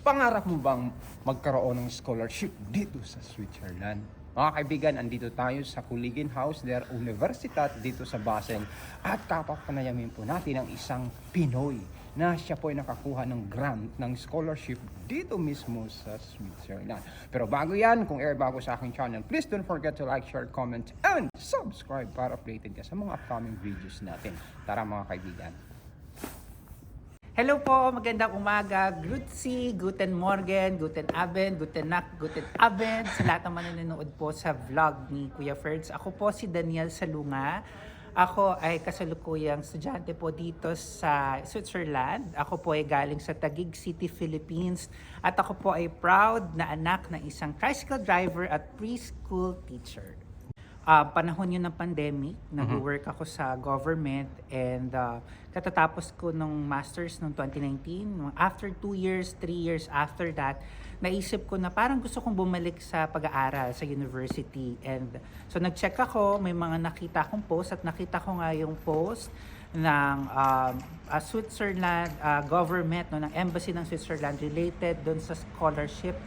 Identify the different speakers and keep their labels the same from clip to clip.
Speaker 1: Pangarap mo bang magkaroon ng scholarship dito sa Switzerland? Mga kaibigan, andito tayo sa Kuligin House der Universitat dito sa Basel at kapapanayamin po natin ang isang Pinoy na siya po ay nakakuha ng grant ng scholarship dito mismo sa Switzerland. Pero bago yan, kung bago sa aking channel, please don't forget to like, share, comment, and subscribe para updated ka sa mga upcoming videos natin. Tara mga kaibigan.
Speaker 2: Hello po, magandang umaga. Grüezi, guten Morgen, guten Abend, guten Nacht, guten Abend sa lahat ng manonood po sa vlog ni Kuya Ferds. Ako po si Daniel Salunga. Ako ay kasalukuyang estudyante po dito sa Switzerland. Ako po ay galing sa Taguig City, Philippines. At ako po ay proud na anak ng isang tricycle driver at preschool teacher. Panahon yun ng pandemic, nag-work ako sa government and katatapos ko nung master's noong 2019. After 2 years, 3 years after that, naisip ko na parang gusto kong bumalik sa pag-aaral sa university. And so nag-check ako, may mga nakita akong post at nakita ko nga yung post ng Switzerland government, no, ng embassy ng Switzerland related doon sa scholarship.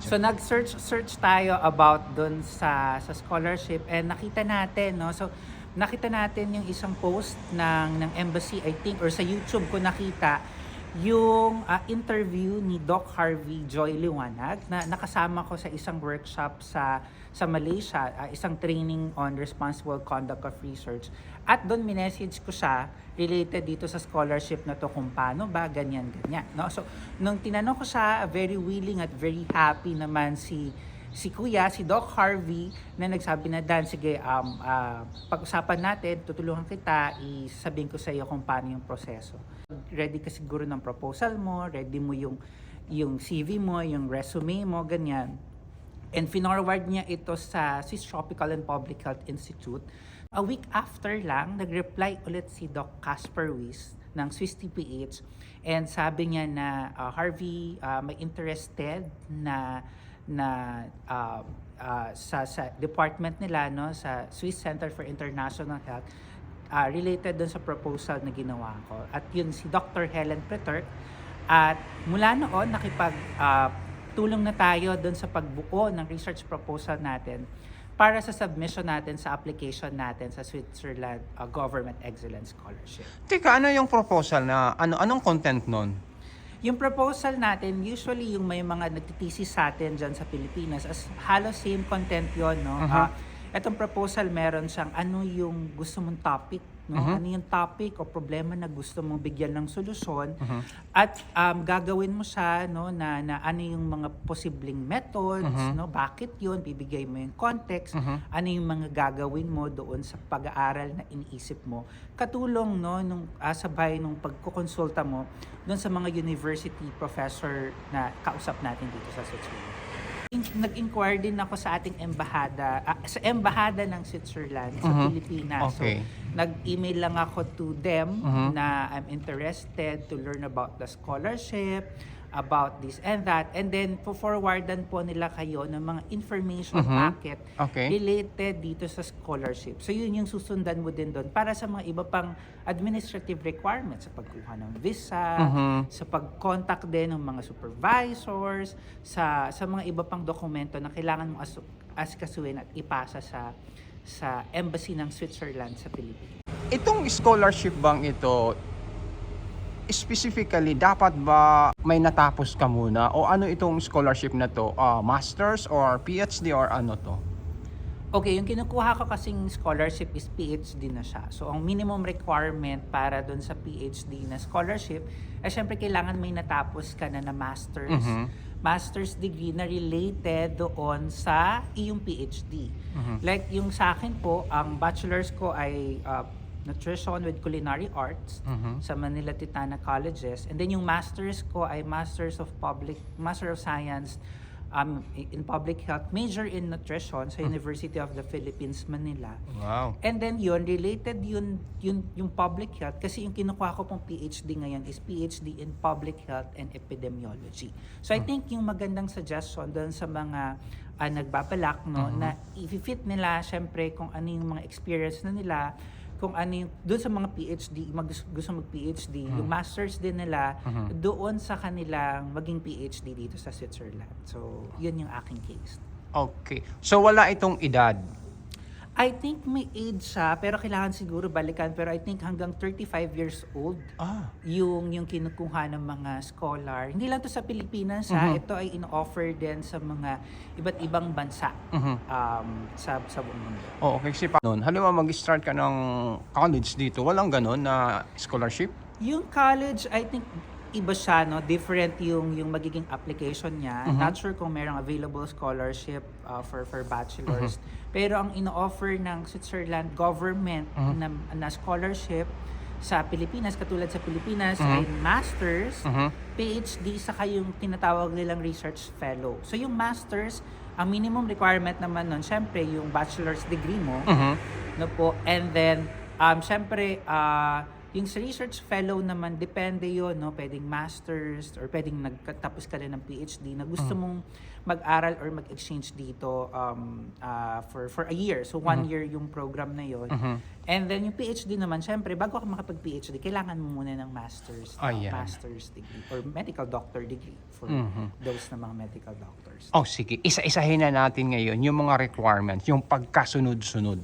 Speaker 2: So nag-search tayo about dun sa scholarship and nakita natin, no? So nakita natin yung isang post ng embassy, I think, or sa YouTube ko nakita yung interview ni Doc Harvey Joy Liwanag na nakasama ko sa isang workshop sa Malaysia, isang training on responsible conduct of research. At doon minessage ko siya related dito sa scholarship na to kung paano ba, ganyan. No? So, nung tinanong ko siya, very willing at very happy naman si Kuya, si Doc Harvey, na nagsabi na, Dan, sige, pag-usapan natin, tutulungan kita, isabihin ko sa iyo kung paano yung proseso. Ready ka siguro ng proposal mo, ready mo yung CV mo, yung resume mo, ganyan. And finorward niya ito sa Swiss Tropical and Public Health Institute. A week after lang, nag-reply ulit si Doc Casper Weiss ng Swiss TPH and sabi niya na Harvey, may interested sa department nila, no, sa Swiss Center for International Health, related dun sa proposal na ginawa ko. At yun si Dr. Helen Preturk. At mula noon, tulong na tayo dun sa pagbuo ng research proposal natin para sa submission natin sa application natin sa Switzerland Government Excellence Scholarship.
Speaker 1: Teka, ano yung proposal na, anong content nun?
Speaker 2: Yung proposal natin, usually yung may mga nagtitesis sa atin dyan sa Pilipinas, as halos same content yon, no? Itong proposal meron siyang ano yung gusto mong topic, no? Ano yung topic o problema na gusto mong bigyan ng solusyon, at gagawin mo siya, no, na ano yung mga posibleng methods, no? Bakit yun? Bibigay mo yung context, ano yung mga gagawin mo doon sa pag-aaral na iniisip mo. Katulong, no, nung sabay nung pagkukonsulta mo doon sa mga university professor na kausap natin dito sa Switzerland. Nag-inquire din ako sa ating embahada ng Switzerland sa Pilipinas.
Speaker 1: Okay.
Speaker 2: So, nag-email lang ako to them na I'm interested to learn about the scholarship, about this and that. And then, forwardan po nila kayo ng mga information packet related dito sa scholarship. So, yun yung susundan mo din doon para sa mga iba pang administrative requirements sa pagkuha ng visa, sa pag-contact din ng mga supervisors, sa mga iba pang dokumento na kailangan mong asikasuhin at ipasa sa embassy ng Switzerland sa Pilipinas.
Speaker 1: Itong scholarship bang ito, specifically, dapat ba may natapos ka muna? O ano itong scholarship na to? Masters or PhD or ano to?
Speaker 2: Okay, yung kinukuha ko kasing scholarship is PhD na siya. So, ang minimum requirement para dun sa PhD na scholarship, ay syempre kailangan may natapos ka na master's degree na related doon sa iyong PhD. Like yung sa akin po, ang bachelor's ko ay Nutrition with Culinary Arts sa Manila Titana Colleges. And then yung master's ko ay Master of Science in Public Health, major in Nutrition sa University of the Philippines, Manila.
Speaker 1: Wow.
Speaker 2: And then related yung Public Health kasi yung kinukuha ko pong PhD ngayon is PhD in Public Health and Epidemiology. So I think yung magandang suggestion doon sa mga nagbabalak, no, na i-fit nila syempre kung ano yung mga experience na nila, kung ano yung, doon sa mga PhD, gusto mag-PhD, yung masters din nila, doon sa kanilang maging PhD dito sa Switzerland. So, yun yung aking case.
Speaker 1: Okay. So wala itong edad.
Speaker 2: I think may age siya, pero kailangan siguro balikan. Pero I think hanggang 35 years old, yung kinukuha ng mga scholar. Hindi lang to sa Pilipinas, ha? Ito ay in-offer din sa mga iba't ibang bansa sa buong mundo.
Speaker 1: Oo, okay. Kasi noon, halimbawa mag-start ka ng college dito, walang ganun na scholarship?
Speaker 2: Yung college, I think iba siya, no? Different yung magiging application niya. Not sure kung merong available scholarship for bachelors. Pero ang ino-offer ng Switzerland government na scholarship sa Pilipinas, katulad sa Pilipinas, ay masters, PhD, saka yung tinatawag nilang research fellow. So yung masters, ang minimum requirement naman nun, syempre yung bachelor's degree mo, no po, and then syempre yung sa research fellow naman, depende yon, no? Pwedeng masters or pwedeng nagtapos ka rin ng PhD na gusto mong mag-aral or mag-exchange dito for a year. So 1 year yung program na yon. And then yung PhD naman, syempre, bago ka makapag-PhD, kailangan mo muna ng master's degree or medical doctor degree for those na mga medical doctors.
Speaker 1: Oh, sige. Isa-isahin na natin ngayon yung mga requirements, yung pagkasunod-sunod.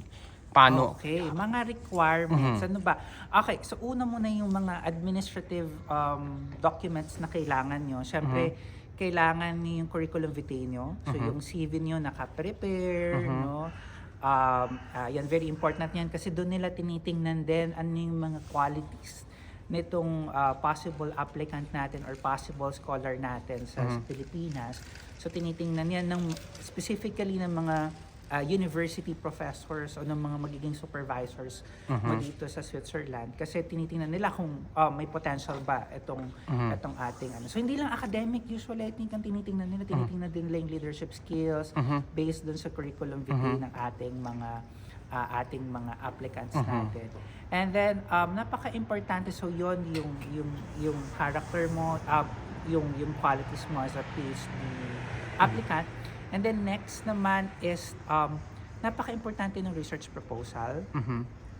Speaker 1: Paano?
Speaker 2: Okay, mga requirements. Ano ba? Okay, so una muna yung mga administrative documents na kailangan nyo. Siyempre, kailangan niyo yung curriculum vitae nyo. So yung CV nyo naka-prepare, no? Yan, very important yan kasi doon nila tinitingnan din ano yung mga qualities nitong possible applicant natin or possible scholar natin sa Pilipinas. So tinitingnan yan ng specifically ng mga university professors o ng mga magiging supervisors mo dito sa Switzerland kasi tinitingnan nila kung may potential ba itong ating ano. So hindi lang academic, usually I think ang tinitingnan nila din nila yung leadership skills based dun sa curriculum vitae ng ating mga applicants natin. And then napaka-importante, so yon yung character mo, yung qualities mo as a PhD applicant. And then next naman is napaka-importante ng research proposal.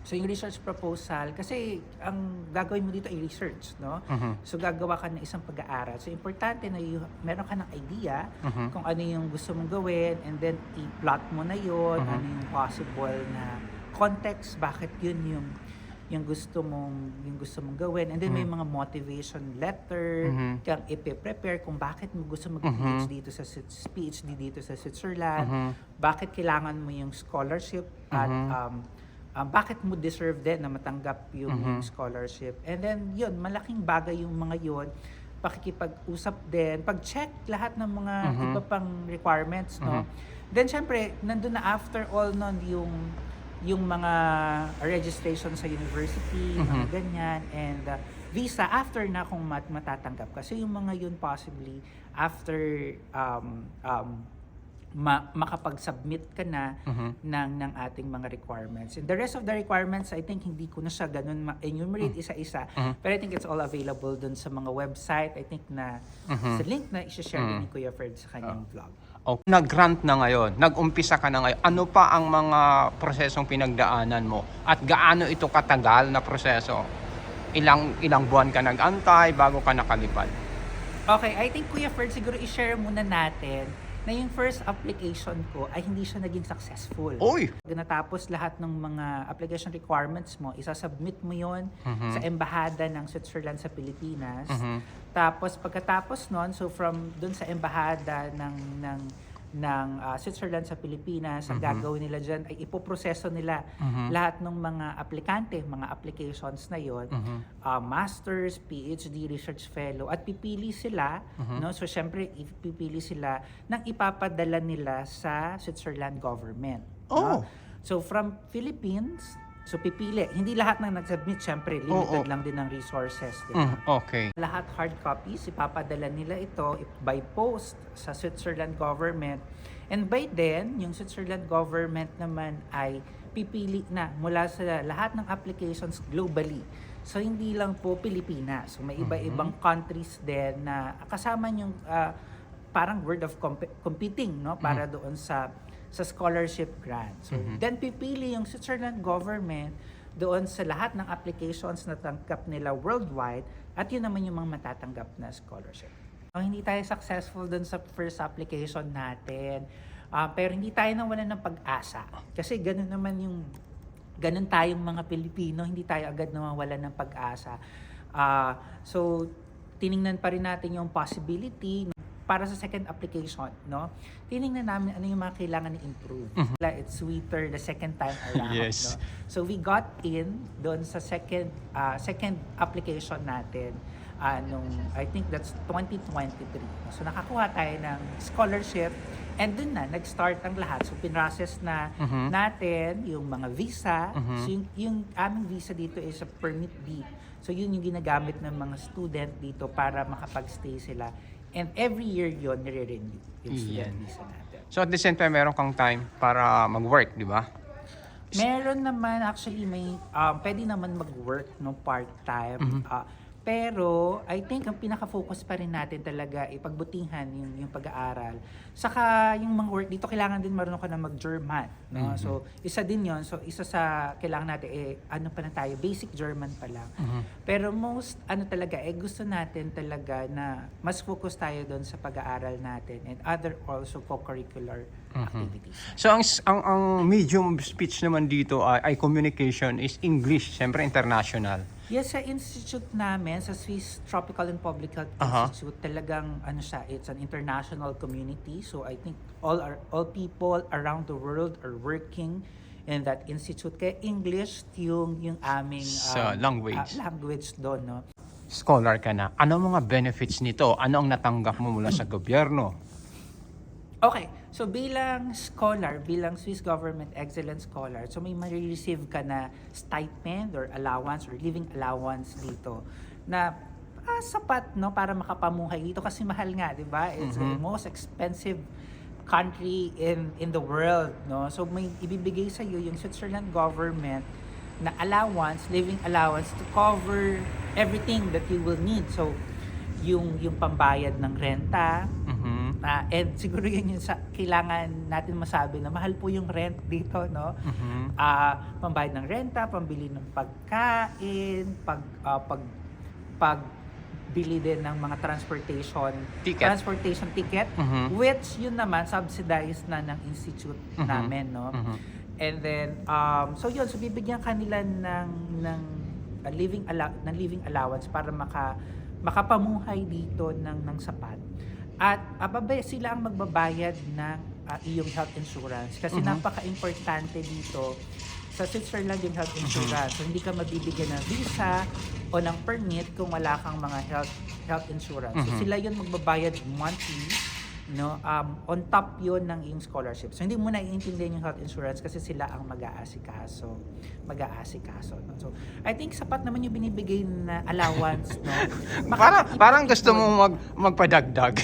Speaker 2: So yung research proposal, kasi ang gagawin mo dito ay research, no? So gagawa ka ng isang pag-aaral. So importante na meron ka ng idea kung ano yung gusto mong gawin, and then i-plot mo na yun, ano yung possible na context, bakit yun yung gusto mong gawin, and then may mga motivation letter kang ipe-prepare kung bakit mo gusto mag-PhD dito sa Switzerland, bakit kailangan mo yung scholarship at bakit mo deserve din na matanggap yung scholarship. And then yun, malaking bagay yung mga yun, pakikipag-usap din, pag-check lahat ng mga iba pang requirements, no? Then syempre, nandun na after all nun yung mga registration sa university, mga ganyan, and visa after na kung matatanggap. Kasi yung mga yun possibly after makapag-submit ka na ng ating mga requirements. And the rest of the requirements, I think hindi ko na siya ganun ma-enumerate isa-isa, pero I think it's all available dun sa mga website. I think na sa link na i-share din ni Kuya Ferd sa kanyang vlog.
Speaker 1: Okay. Nag-grant na ngayon, nag-umpisa ka na ngayon, ano pa ang mga prosesong pinagdaanan mo? At gaano ito katagal na proseso? Ilang buwan ka nag-antay bago ka nakalipad?
Speaker 2: Okay, I think Kuya Ferd, siguro i-share muna natin na yung first application ko ay hindi siya naging successful.
Speaker 1: Oy!
Speaker 2: Natapos lahat ng mga application requirements mo, isasubmit mo yon sa embahada ng Switzerland sa Pilipinas. Tapos pagkatapos nun, so from dun sa embahada ng Switzerland sa Pilipinas, ang gagawin nila dyan ay ipoproseso nila lahat ng mga aplikante, mga applications na yon, masters, PhD, research fellow, at pipili sila, no? So syempre pipili sila ng ipapadala nila sa Switzerland government. No? So from Philippines, so pipili, hindi lahat ng nag-submit, syempre limited lang din ng resources.
Speaker 1: Okay.
Speaker 2: Lahat hard copies, ipapadala nila ito by post sa Switzerland government. And by then, yung Switzerland government naman ay pipili na mula sa lahat ng applications globally. So hindi lang po Pilipinas. So may iba-ibang countries din na kasama yung parang word of competing, no, para doon sa scholarship grant. So then pipili yung Switzerland government doon sa lahat ng applications na tanggap nila worldwide at yun naman yung mga matatanggap na scholarship. Hindi tayo successful doon sa first application natin, pero hindi tayo nawalan ng pag-asa. Kasi ganun tayong mga Pilipino, hindi tayo agad nawawalan ng pag-asa. So, tiningnan pa rin natin yung possibility para sa second application, no? Tiningnan namin ano yung mga kailangan i-improve. It's sweeter the second time around,
Speaker 1: Yes.
Speaker 2: no? So we got in doon sa second application natin nung I think that's 2023. So nakakuha tayo ng scholarship and dun na nag-start ang lahat. So pinrocess na natin yung mga visa. So yung aming visa dito is a permit B. So yun yung ginagamit ng mga student dito para makapag-stay sila. And every year yun, nire-renew yung student visa natin.
Speaker 1: So at the same time, meron kang time para mag-work, di ba?
Speaker 2: Meron naman, actually, may pwede naman mag-work no part-time. Pero I think ang pinaka-focus pa rin natin talaga ipagbutihan yung pag-aaral. Saka yung mga work dito, kailangan din marunong ka na mag-German. No? So isa din yon. So isa sa kailangan natin, ano pa na tayo, basic German pa lang. Pero most, talaga, gusto natin talaga na mas focus tayo doon sa pag-aaral natin and other also co-curricular activities.
Speaker 1: So ang medium of speech naman dito ay communication is English, siyempre international.
Speaker 2: Yes, sa institute namin, sa Swiss Tropical and Public Health Institute, talagang it's an international community. So I think all people around the world are working in that institute. Kaya English yung aming language doon, no?
Speaker 1: Scholar ka na. Ano mga benefits nito? Ano ang natanggap mo mula sa gobyerno?
Speaker 2: Okay, so bilang scholar, bilang Swiss Government Excellence Scholar, so may ma-receive ka na stipend or allowance or living allowance dito na sapat, no, para makapamuhay dito kasi mahal nga, di ba? It's the most expensive country in the world, no? So may ibibigay sa iyo yung Switzerland government na allowance, living allowance to cover everything that you will need. So yung pambayad ng renta, and siguro yun yung kailangan natin masabi na mahal po yung rent dito, no? Pambayad ng renta, pambili ng pagkain, pagbili din ng mga transportation ticket, which yun naman subsidized na ng institute namin, no? And then so bibigyan kanila ng living allowance para makapamuhay dito ng sapat. At sila ang magbabayad ng iyong health insurance kasi napaka-importante dito sa Switzerland yung health insurance. So hindi ka mabibigyan ng visa o ng permit kung wala kang mga health insurance. So sila yun magbabayad monthly, no? On top yun ng iyong scholarship. So hindi mo na iintindihan yung health insurance kasi sila ang mag-aasikaso. No? So I think sapat naman yung binibigay na allowance, no?
Speaker 1: Parang gusto mo magpadagdag.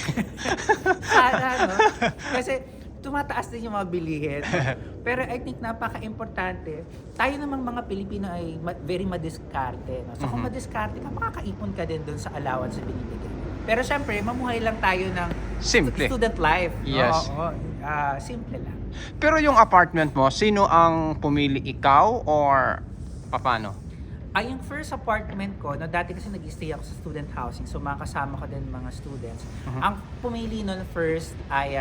Speaker 2: Sana, no? Kasi tumataas din yung mga bilihin. Pero I think napaka-importante. Tayo namang mga Pilipino ay very madiskarte. No? So kung madiskarte ka, makakaipon ka din doon sa allowance na binibigay. Pero syempre, mamuhay lang tayo ng student life.
Speaker 1: Yes.
Speaker 2: Simple lang.
Speaker 1: Pero yung apartment mo, sino ang pumili? Ikaw or paano?
Speaker 2: Yung first apartment ko, no, dati kasi nag-stay ako sa student housing, so makasama ko din mga students. Ang pumili nun first ay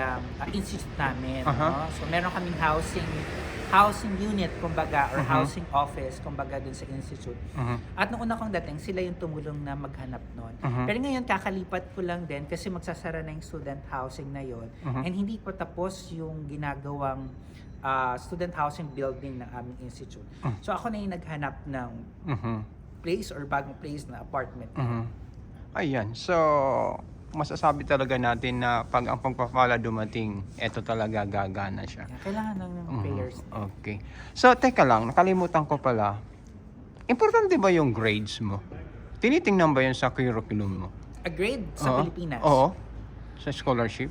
Speaker 2: institute namin. No? So meron kaming housing unit, kumbaga, or housing office, kumbaga, dun sa institute. At nung una kong dating, sila yung tumulong na maghanap nun. Pero ngayon, kakalipat ko lang din kasi magsasara na yung student housing na yon. And hindi pa tapos yung ginagawang student housing building ng aming institute. So ako na yung naghanap ng place or bagong place na apartment.
Speaker 1: Ayan. So, masasabi talaga natin na pag ang pagpapala dumating, eto talaga gagana siya.
Speaker 2: Kailangan ng prayers.
Speaker 1: Okay. So, teka lang, nakalimutan ko pala. Importante ba yung grades mo? Tinitingnan ba yun sa curriculum mo?
Speaker 2: A grade sa Pilipinas?
Speaker 1: Oo. Sa scholarship?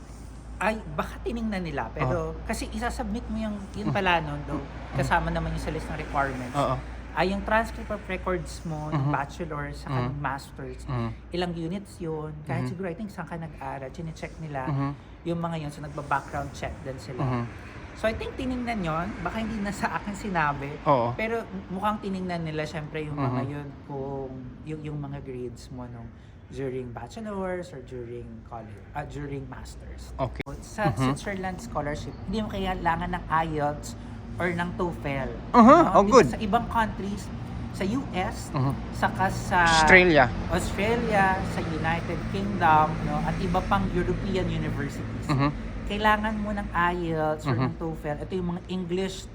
Speaker 2: Ay, baka tiningnan nila. Pero kasi isasubmit mo yun pala, no? Kasama naman yung sa list ng requirements. Yung transcript of records mo, ng bachelor, sa ng masters, ilang units yun. Kahit siguro, I think, saan ka nag-aaral, chine-check nila yung mga yun. So, nagba-background check din sila. So I think tiningnan yon, baka hindi na sa akin sinabi.
Speaker 1: Oo.
Speaker 2: Pero mukhang tiningnan nila syempre yung mga
Speaker 1: Mhm.
Speaker 2: yun kung yung mga grades mo nung during bachelor's or during college, during masters.
Speaker 1: Okay.
Speaker 2: Sa
Speaker 1: Mhm.
Speaker 2: Switzerland scholarship, hindi mo kailangan ng IELTS or ng TOEFL.
Speaker 1: Oh,
Speaker 2: Di ba
Speaker 1: good.
Speaker 2: sa ibang countries, sa US,
Speaker 1: Mhm.
Speaker 2: saka sa Australia, sa United Kingdom, no, at iba pang European universities.
Speaker 1: Mhm.
Speaker 2: Kailangan mo ng IELTS or
Speaker 1: Mhm.
Speaker 2: ng TOEFL. Ito yung mga English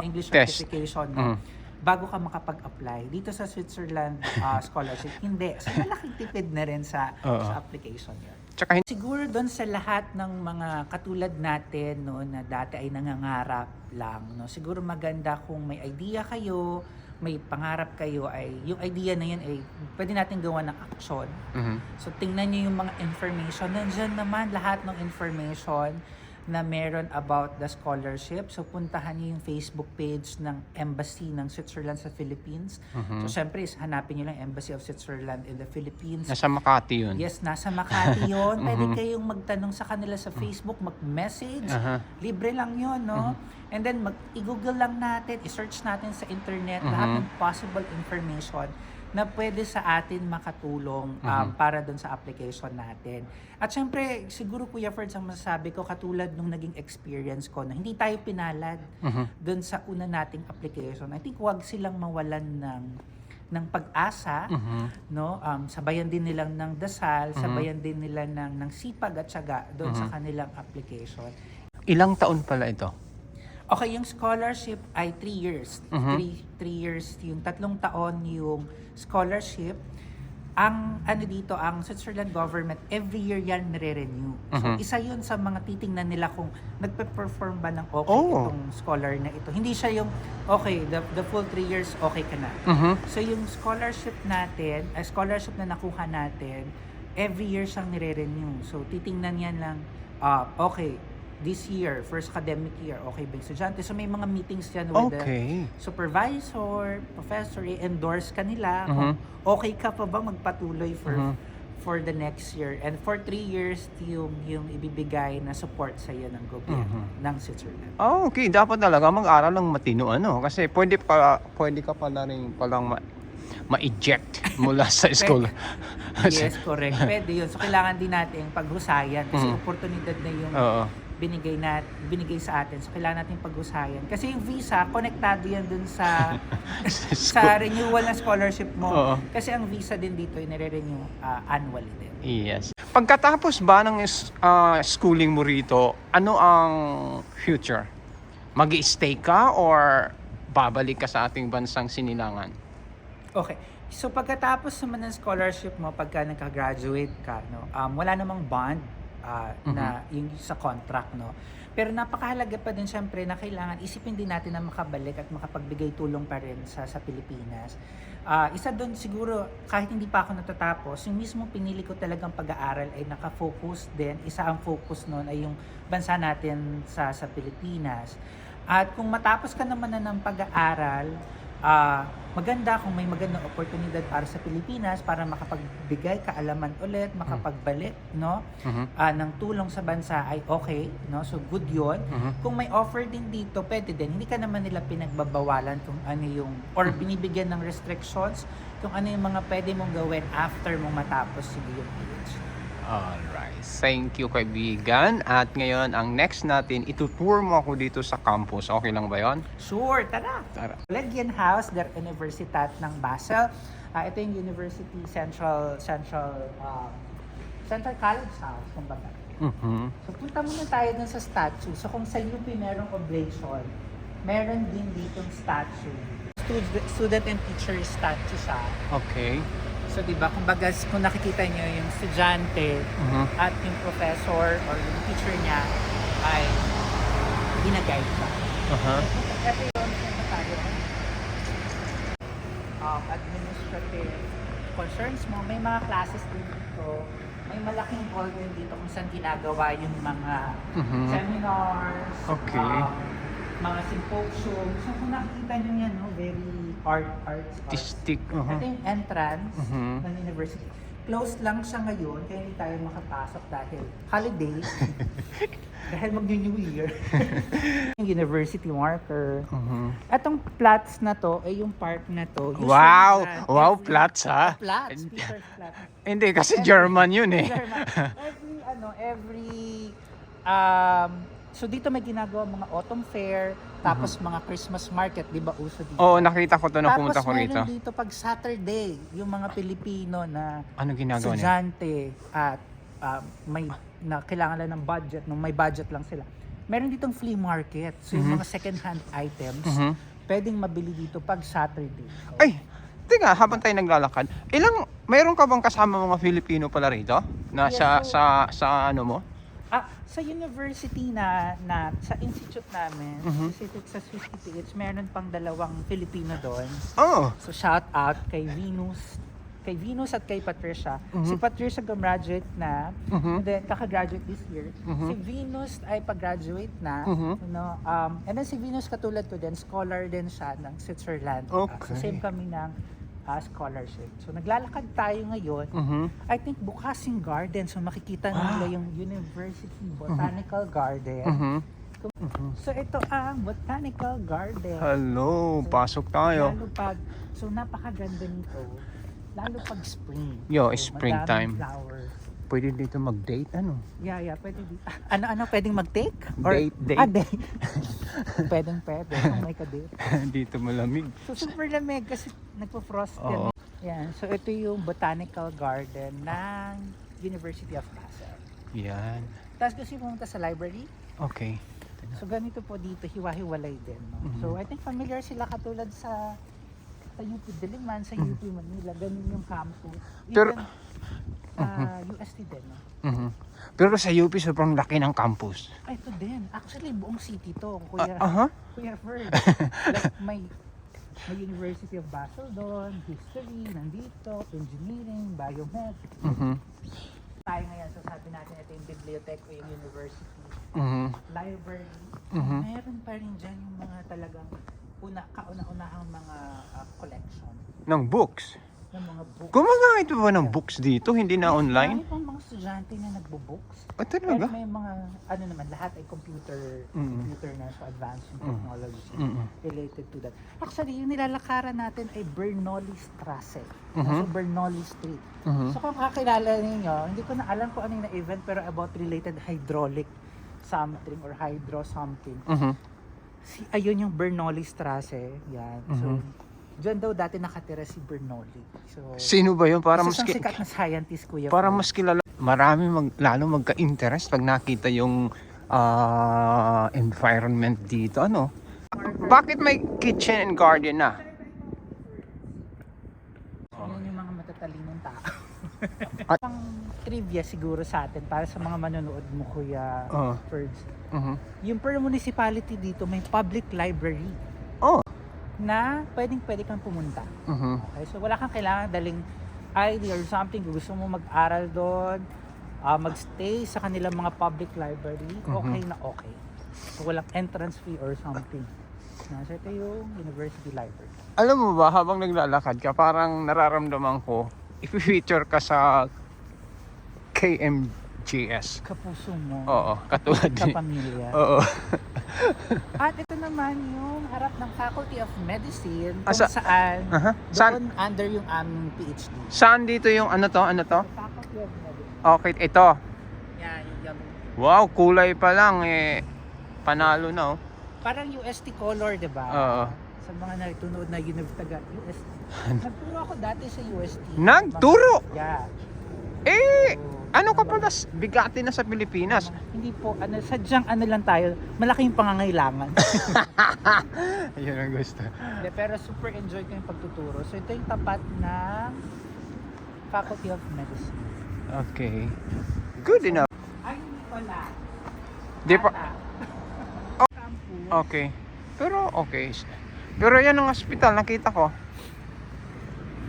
Speaker 2: English
Speaker 1: Test.
Speaker 2: certification, no?
Speaker 1: Mhm.
Speaker 2: Bago ka makapag-apply. Dito sa Switzerland scholarship, hindi. So malaking tipid na rin sa application yun.
Speaker 1: Tsaka
Speaker 2: Siguro doon sa lahat ng mga katulad natin no, na dati ay nangangarap lang. No? Siguro maganda kung may idea kayo, may pangarap kayo, ay yung idea na yun ay pwede natin gawa ng action.
Speaker 1: Mhm.
Speaker 2: So tingnan nyo yung mga information. Nandyan naman lahat ng information na meron about the scholarship. So puntahan nyo yung Facebook page ng Embassy ng Switzerland sa Philippines. So syempre hanapin nyo lang Embassy of Switzerland in the Philippines.
Speaker 1: nasa Makati yun.
Speaker 2: Yes, nasa Makati yun. Pwede kayong magtanong sa kanila sa Facebook, mag-message.
Speaker 1: Aha.
Speaker 2: Libre lang yun, no? And then i-google lang natin, i-search natin sa internet lahat ng possible information na pwede sa atin makatulong para dun sa application natin. At syempre, siguro Kuya Ferds, ang masasabi ko, katulad nung naging experience ko na hindi tayo pinalad dun sa una nating application. I think wag silang mawalan ng pag-asa, no? Sabayan din nilang ng dasal, sabayan din nila ng sipag at syaga doon sa kanilang application.
Speaker 1: Ilang taon pala ito?
Speaker 2: Okay, yung scholarship ay 3 years. 3 years, yung 3 taon yung scholarship. Ang ano dito, ang Switzerland government, every year yan nire-renew. So, isa yun sa mga titingnan nila kung nagpe-perform ba ng okay itong scholar na ito. Hindi siya yung, okay, the full 3 years, okay ka na. So, yung scholarship natin, scholarship na nakuha natin, every year siyang nire-renew. So, titingnan yan lang, okay, this year, first academic year, okay ba yung estudyante? So may mga meetings yan with the supervisor, professor, i-endorse ka nila kung okay ka pa bang magpatuloy for the next year. And for 3 years, yung ibibigay na support sa iyo ng gobyerno ng Switzerland.
Speaker 1: Okay, dapat talaga mag-aral ng matino kasi pwede ka pa na rin palang ma-eject mula sa school.
Speaker 2: Yes, correct. Pwede yun. So kailangan din natin paghusayan kasi oportunidad na yung binigay sa atin. So kailangan natin paghusayan. Kasi yung visa, konektado yan dun sa sa renewal ng scholarship mo. Kasi ang visa din dito ay nire-renew annually din.
Speaker 1: Yes. Pagkatapos ba ng schooling mo rito, ano ang future? Mag-i-stay ka or babalik ka sa ating bansang sinilangan?
Speaker 2: Okay. So pagkatapos naman ng scholarship mo, pagka nagka-graduate ka, no, wala namang bond na yung sa contract, no. Pero napakahalaga pa din syempre na kailangan isipin din natin na makabalik at makapagbigay tulong pa rin sa Pilipinas. Isa doon siguro, kahit hindi pa ako natatapos, yung mismo pinili ko talagang pag-aaral ay nakafocus din. Isa ang focus noon ay yung bansa natin sa Pilipinas. At kung matapos ka naman na ng pag-aaral, maganda kung may magandang oportunidad para sa Pilipinas para makapagbigay kaalaman ulit, makapagbalik, no, ng tulong sa bansa ay okay, no, so good yun. Kung may offer din dito, pwede din, hindi ka naman nila pinagbabawalan kung ano yung, or binibigyan ng restrictions kung ano yung mga pwede mong gawin after mong matapos yung PhD.
Speaker 1: Alright. Thank you, kaibigan. At ngayon, ang next natin, itutour mo ako dito sa campus. Okay lang ba yon?
Speaker 2: Sure, tara! Collegian House der Universitat ng Basel. Ito yung University Central College House, kumbaga. So punta muna tayo dun sa statue. So kung sa UP merong oblation, meron din ditong statue. Student and teacher statue siya.
Speaker 1: Okay.
Speaker 2: So diba, kumbaga kung nakikita nyo yung estudyante at yung professor or yung teacher niya ay ginaguide siya. Ito yung tayo. Administrative concerns mo, may mga classes din dito. May malaking hall din dito kung saan ginagawa yung mga seminars, mga symposium. So kung nakikita nyo yan, no, very arts.
Speaker 1: Artistic.
Speaker 2: Ito yung entrance ng university. closed lang siya ngayon, kaya hindi tayo makapasok dahil holiday. Dahil mag-New Year. Yung university marker. Etong plots na to, ay yung park na to. usually
Speaker 1: Wow!
Speaker 2: na
Speaker 1: Wow,
Speaker 2: every-
Speaker 1: plots ha?
Speaker 2: Plots, Peter's plots.
Speaker 1: Hindi, kasi German yun eh.
Speaker 2: So dito may ginagawa mga autumn fair, tapos mga Christmas market, di ba uso dito?
Speaker 1: Oo, nakita ko to na pumunta ko
Speaker 2: Tapos
Speaker 1: rito.
Speaker 2: meron dito pag Saturday, yung mga Pilipino na
Speaker 1: Ano ginagawa niya?
Speaker 2: estudyante at may na kailangan lang ng budget, no, may budget lang sila. Meron ditong flea market. So yung mga second-hand items, pwedeng mabili dito pag Saturday.
Speaker 1: Ay! Teka, habang tayo naglalakad, mayroon ka bang kasama mga Filipino pala rito? Na
Speaker 2: Yes,
Speaker 1: sa ano mo?
Speaker 2: Sa university sa institute namin, specific sa Swiss PTH, meron pang 2 Filipino doon.
Speaker 1: Oh!
Speaker 2: So shout out kay Venus at kay Patricia. Si Patricia gumraduate na, and then kaka-graduate this year. Si Venus ay pag-graduate na, and then si Venus katulad ko din, scholar din siya ng Switzerland. So
Speaker 1: Okay.
Speaker 2: same kami ng scholarship. So naglalakad tayo ngayon. I think Bukasing Garden, so makikita nila yung University Botanical Garden. So ito ang Botanical Garden.
Speaker 1: Hello, pasok tayo.
Speaker 2: So napakaganda nito. Lalo pag spring.
Speaker 1: Yo,
Speaker 2: So,
Speaker 1: springtime.
Speaker 2: madaming flowers.
Speaker 1: Pwede dito mag-date, ano?
Speaker 2: Yeah, pwede dito. Ano, pwedeng mag-take?
Speaker 1: Date.
Speaker 2: Date. pwede. Kung may ka-date.
Speaker 1: Dito malamig.
Speaker 2: So super lamig kasi nagpo-frost yan. Yan. So ito yung Botanical Garden ng University of Kassel.
Speaker 1: Yan.
Speaker 2: Tapos kasi pumunta sa library.
Speaker 1: Okay.
Speaker 2: So ganito po dito, hiwa-hiwalay din. No? So I think familiar sila katulad sa UP Diliman, sa UP Manila, ganun yung campus.
Speaker 1: Pero-
Speaker 2: Even, UST din. No?
Speaker 1: Pero sa UP, sobrang laki ng campus.
Speaker 2: Ay, ito din. Actually, buong city to, Kuya Ferd. Like, may University of Basel doon, history, nandito, engineering, biomed. Tayo ngayon, so sabi natin ito yung bibliotheque o yung university. Library. Meron pa rin dyan yung mga talagang kauna-unahang mga collection
Speaker 1: Ng books.
Speaker 2: ng mga books.
Speaker 1: Gumagamit ba ng books dito? Hindi na online?
Speaker 2: Marami pang mga estudyante na nagbo-books. Pero
Speaker 1: Talaga?
Speaker 2: may mga, naman, lahat ay computer na so advancing technology related to that. Actually, yung nilalakaran natin ay Bernoulli Strasse. So, Bernoulli Street. So, kung kakilala ninyo, hindi ko na alam kung ano yung na-event, pero about related hydraulic something or hydro something. Ayun yung Bernoulli Strasse. Yan. So, dyan daw dati nakatira si Bernoulli. So,
Speaker 1: Sino ba yun? Para
Speaker 2: isa
Speaker 1: mas,
Speaker 2: siyang sikat na scientist, Kuya
Speaker 1: para
Speaker 2: Fred.
Speaker 1: mas kilala. Marami lalo magka-interest pag nakita yung environment dito. Ano? Bakit may kitchen and garden na?
Speaker 2: Yan yung mga matatalinong tao. Ang trivia siguro sa atin para sa mga manonood mo, Kuya Ferds. Yung per municipality dito may public library.
Speaker 1: Oh.
Speaker 2: Na pwede kang pumunta. Okay, so wala kang kailangan daling ID or something. Kung gusto mo mag-aral doon, magstay sa kanilang mga public library, okay na okay. So walang entrance fee or something. So ito yung university library.
Speaker 1: Alam mo ba, habang naglalakad ka, parang nararamdaman ko, i-feature ka sa KMGS.
Speaker 2: Kapuso mo.
Speaker 1: Oo, katulad ni...
Speaker 2: Kapamilya.
Speaker 1: Oo.
Speaker 2: At ito naman yung harap ng Faculty of Medicine kung
Speaker 1: Sa-
Speaker 2: saan
Speaker 1: Saan,
Speaker 2: doon under yung aming PhD.
Speaker 1: saan dito yung ano to?
Speaker 2: Faculty of Medicine.
Speaker 1: Okay, ito.
Speaker 2: Yan, yung
Speaker 1: Wow, kulay pa lang eh. Panalo na oh.
Speaker 2: parang UST color, di ba?
Speaker 1: Oo.
Speaker 2: Sa mga natunood na taga UST. Nagturo ako dati sa UST.
Speaker 1: Nagturo?
Speaker 2: Yeah.
Speaker 1: Eh,
Speaker 2: So,
Speaker 1: ano ka pala? Bigati na sa Pilipinas.
Speaker 2: hindi po, sadyang lang tayo, malaking pangangailangan.
Speaker 1: Ayun ang gusto.
Speaker 2: Hindi, pero super enjoy ko yung pagtuturo. So ito yung tapat ng Faculty of Medicine.
Speaker 1: Okay. Good enough.
Speaker 2: Ay, hindi pala.
Speaker 1: Di pa...
Speaker 2: Campus.
Speaker 1: Okay. Pero okay. Pero yan ang hospital, nakita ko.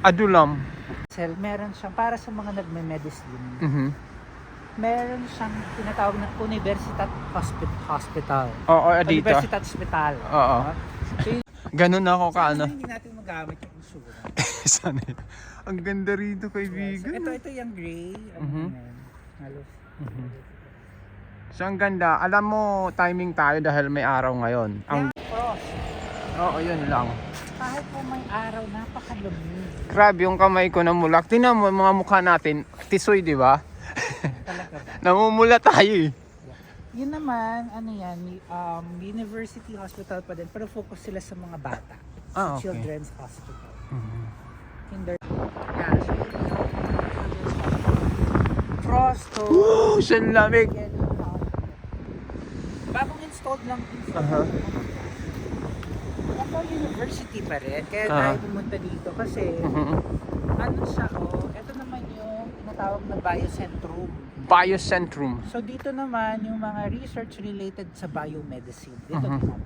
Speaker 1: Adulam.
Speaker 2: Meron siyang, para sa mga nagme-medicine, meron siyang tinatawag na Universitat Hospital.
Speaker 1: Oo, dito.
Speaker 2: Universitat Hospital.
Speaker 1: Oo.
Speaker 2: So,
Speaker 1: Ganun na ako ka ano.
Speaker 2: hindi natin magamit yung insura.
Speaker 1: Sana. Ang ganda rito,
Speaker 2: Yes.
Speaker 1: kaibigan.
Speaker 2: Ito yung gray. Ano
Speaker 1: Mhm.
Speaker 2: yan? Halos.
Speaker 1: So ang ganda, alam mo timing tayo dahil may araw ngayon. Ang
Speaker 2: Yeah, frost.
Speaker 1: Oo, yun lang.
Speaker 2: Kahit po may araw, napakalamig.
Speaker 1: Grabe yung kamay ko namulak. Tingnan mo yung mga mukha natin, tisoy, di ba?
Speaker 2: Talaga ba?
Speaker 1: Namumula tayo eh.
Speaker 2: Yun naman, ano yan, University Hospital pa din, pero focus sila sa mga bata.
Speaker 1: Ah, okay.
Speaker 2: Children's Hospital.
Speaker 1: Mhm.
Speaker 2: Kinder. Yeah, so yun yung Frosto.
Speaker 1: Woo! San lamig!
Speaker 2: Bagong installed lang.
Speaker 1: Aha.
Speaker 2: Ako university pa rin, kaya
Speaker 1: Aha.
Speaker 2: tayo pumunta dito kasi
Speaker 1: Mhm.
Speaker 2: ano siya, ito naman yung tinatawag na Biocentrum.
Speaker 1: Biocentrum.
Speaker 2: So dito naman yung mga research related sa biomedicine. Dito
Speaker 1: Mhm.
Speaker 2: ginagawa.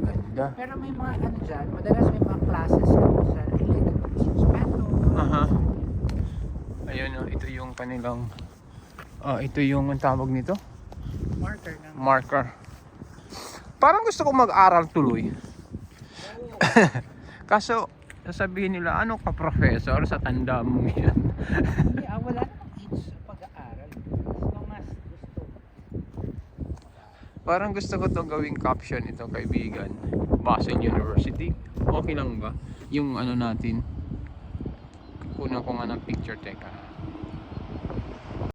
Speaker 1: Ganda.
Speaker 2: Pero may mga ano dyan, madalas may mga classes sa related to research method.
Speaker 1: Aha. Ayun, ito yung kanilang ito yung ang tawag nito,
Speaker 2: Marker ng
Speaker 1: marker. Parang gusto ko mag-aral tuloy. Kaso sasabihin nila, ano ka professor sa tanda mo yan?
Speaker 2: Hindi, wala namang age sa pag-aaral. As long as gusto.
Speaker 1: Parang gusto ko itong gawing caption ito, kaibigan. Boston University. Okay lang ba? Yung ano natin. Kunan ko nga ng picture, teka.